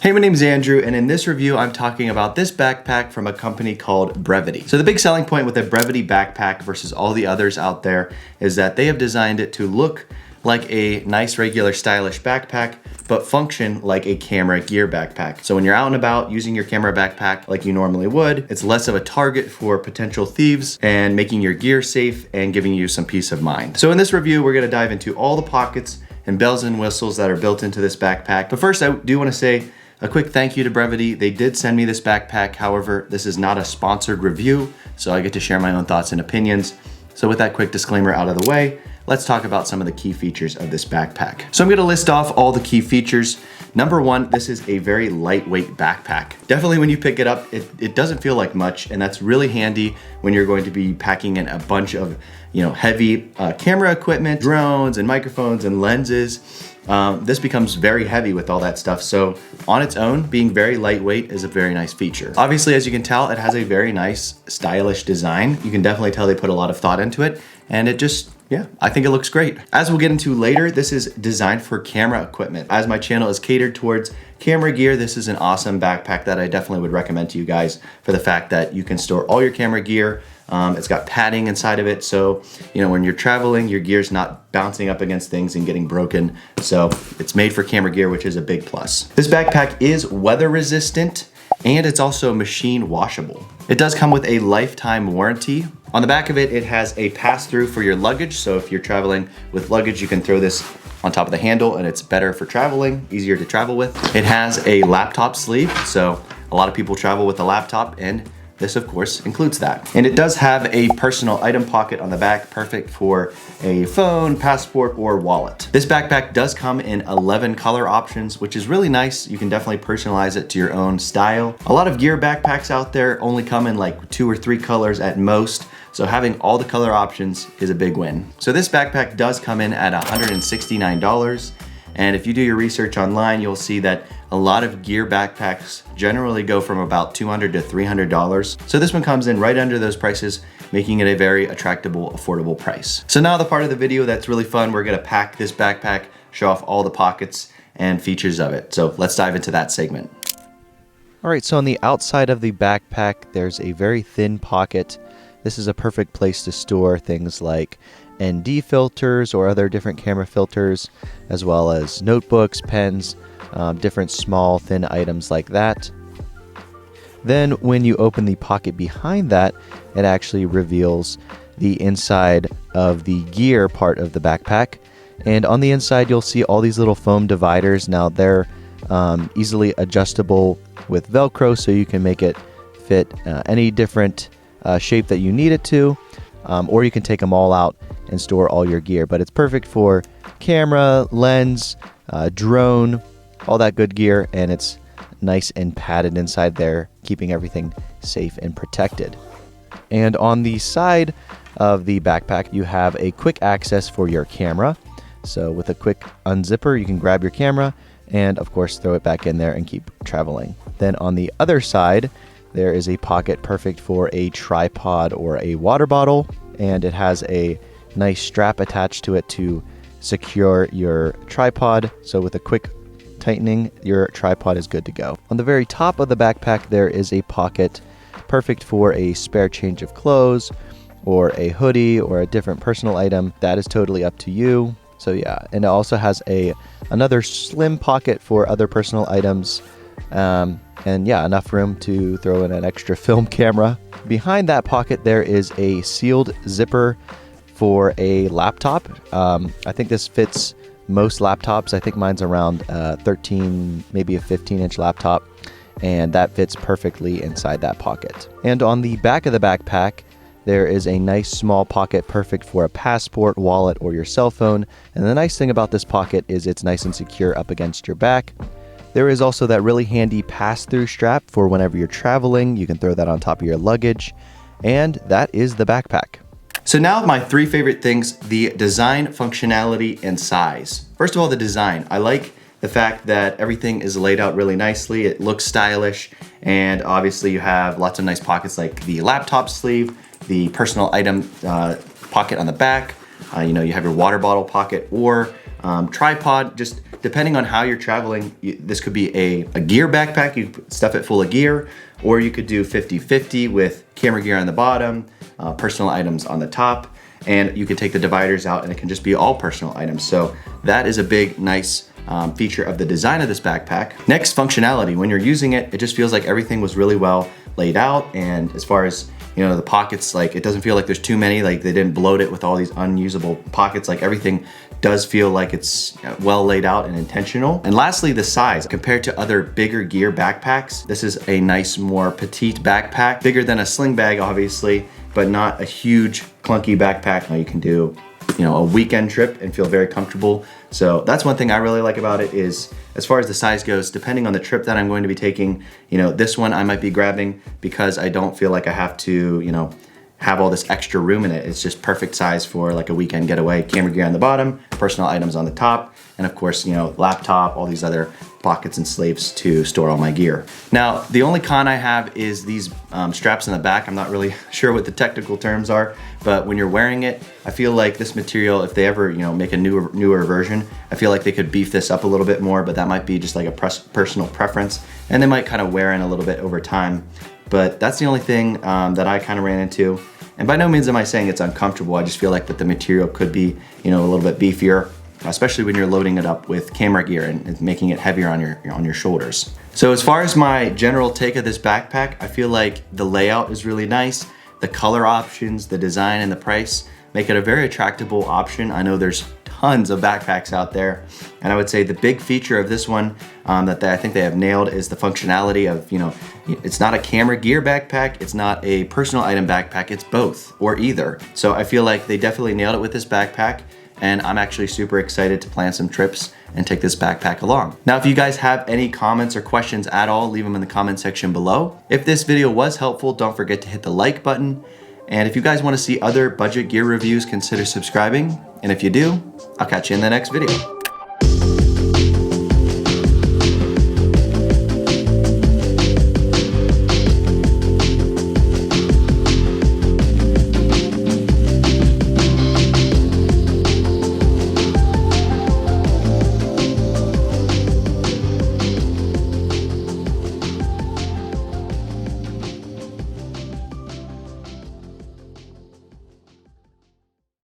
Hey, my name's Andrew, and in this review, I'm talking about this backpack from a company called Brevité. So the big selling point with a Brevité backpack versus all the others out there is that they have designed it to look like a nice, regular, stylish backpack, but function like a camera gear backpack. So when you're out and about using your camera backpack like you normally would, it's less of a target for potential thieves and making your gear safe and giving you some peace of mind. So in this review, we're gonna dive into all the pockets and bells and whistles that are built into this backpack. But first, I do wanna say a quick thank you to Brevité. They did send me this backpack. However, this is not a sponsored review, so I get to share my own thoughts and opinions. So with that quick disclaimer out of the way, let's talk about some of the key features of this backpack. So I'm gonna list off all the key features. Number one, this is a very lightweight backpack. Definitely when you pick it up, it doesn't feel like much, and that's really handy when you're going to be packing in a bunch of heavy camera equipment, drones and microphones and lenses. This becomes very heavy with all that stuff. So on its own, being very lightweight is a very nice feature. Obviously, as you can tell, it has a very nice, stylish design. You can definitely tell they put a lot of thought into it, and it just, I think it looks great. As we'll get into later, this is designed for camera equipment. As my channel is catered towards camera gear, this is an awesome backpack that I definitely would recommend to you guys for the fact that you can store all your camera gear. It's got padding inside of it, so when you're traveling, your gear's not bouncing up against things and getting broken. So it's made for camera gear, which is a big plus. This backpack is weather resistant, and it's also machine washable. It does come with a lifetime warranty. On the back of it, it has a pass-through for your luggage. So if you're traveling with luggage, you can throw this on top of the handle and it's better for traveling, easier to travel with. It has a laptop sleeve. So a lot of people travel with a laptop, and this of course includes that. And it does have a personal item pocket on the back, perfect for a phone, passport, or wallet. This backpack does come in 11 color options, which is really nice. You can definitely personalize it to your own style. A lot of gear backpacks out there only come in like 2 or 3 colors at most. So having all the color options is a big win. So this backpack does come in at $169. And if you do your research online, you'll see that a lot of gear backpacks generally go from about $200 to $300. So this one comes in right under those prices, making it a very attractable, affordable price. So now the part of the video that's really fun, we're gonna pack this backpack, show off all the pockets and features of it. So let's dive into that segment. All right, so on the outside of the backpack, there's a very thin pocket. This is a perfect place to store things like ND filters or other different camera filters, as well as notebooks, pens, different small thin items like that. Then when you open the pocket behind that, it actually reveals the inside of the gear part of the backpack. And on the inside, you'll see all these little foam dividers. Now they're easily adjustable with Velcro, so you can make it fit any different shape that you need it to, or you can take them all out and store all your gear. But it's perfect for camera, lens, drone, all that good gear, and it's nice and padded inside there, keeping everything safe and protected. And on the side of the backpack, you have a quick access for your camera. So with a quick unzipper, you can grab your camera and of course throw it back in there and keep traveling. Then on the other side, there is a pocket perfect for a tripod or a water bottle, and it has a nice strap attached to it to secure your tripod. So with a quick tightening, your tripod is good to go. On the very top of the backpack, there is a pocket perfect for a spare change of clothes or a hoodie or a different personal item. That is totally up to you. So yeah, and it also has another slim pocket for other personal items. And yeah, enough room to throw in an extra film camera. Behind that pocket, there is a sealed zipper for a laptop. I think this fits most laptops. I think mine's around 13, maybe a 15-inch laptop, and that fits perfectly inside that pocket. And on the back of the backpack, there is a nice small pocket perfect for a passport, wallet, or your cell phone. And the nice thing about this pocket is it's nice and secure up against your back. There is also that really handy pass-through strap for whenever you're traveling. You can throw that on top of your luggage. And that is the backpack. So now my 3 favorite things: the design, functionality, and size. First of all, the design. I like the fact that everything is laid out really nicely. It looks stylish, and obviously you have lots of nice pockets like the laptop sleeve, the personal item pocket on the back. You have your water bottle pocket, or tripod, just depending on how you're traveling. This could be a gear backpack, you stuff it full of gear, or you could do 50-50 with camera gear on the bottom, personal items on the top, and you can take the dividers out and it can just be all personal items. So that is a big, nice feature of the design of this backpack. Next, functionality. When you're using it, it just feels like everything was really well laid out, and as far as the pockets, like it doesn't feel like there's too many, like they didn't bloat it with all these unusable pockets. Like everything does feel like it's well laid out and intentional. And lastly, the size. Compared to other bigger gear backpacks, this is a nice, more petite backpack, bigger than a sling bag obviously, but not a huge clunky backpack. Now you can do a weekend trip and feel very comfortable. So that's one thing I really like about it, is as far as the size goes, depending on the trip that I'm going to be taking, this one I might be grabbing because I don't feel like I have to, have all this extra room in it. It's just perfect size for like a weekend getaway. Camera gear on the bottom, personal items on the top, and of course, laptop, all these other pockets and sleeves to store all my gear. Now, the only con I have is these straps in the back. I'm not really sure what the technical terms are, but when you're wearing it, I feel like this material, if they ever make a newer version, I feel like they could beef this up a little bit more, but that might be just like a personal preference, and they might kind of wear in a little bit over time. But that's the only thing that I kind of ran into. And by no means am I saying it's uncomfortable. I just feel like that the material could be, a little bit beefier, especially when you're loading it up with camera gear and making it heavier on your shoulders. So as far as my general take of this backpack, I feel like the layout is really nice. The color options, the design, and the price make it a very attractable option. I know there's tons of backpacks out there, and I would say the big feature of this one that I think they have nailed is the functionality of, it's not a camera gear backpack, it's not a personal item backpack, it's both or either. So I feel like they definitely nailed it with this backpack, and I'm actually super excited to plan some trips and take this backpack along. Now, if you guys have any comments or questions at all, leave them in the comment section below. If this video was helpful, don't forget to hit the like button. And if you guys want to see other budget gear reviews, consider subscribing. And if you do, I'll catch you in the next video.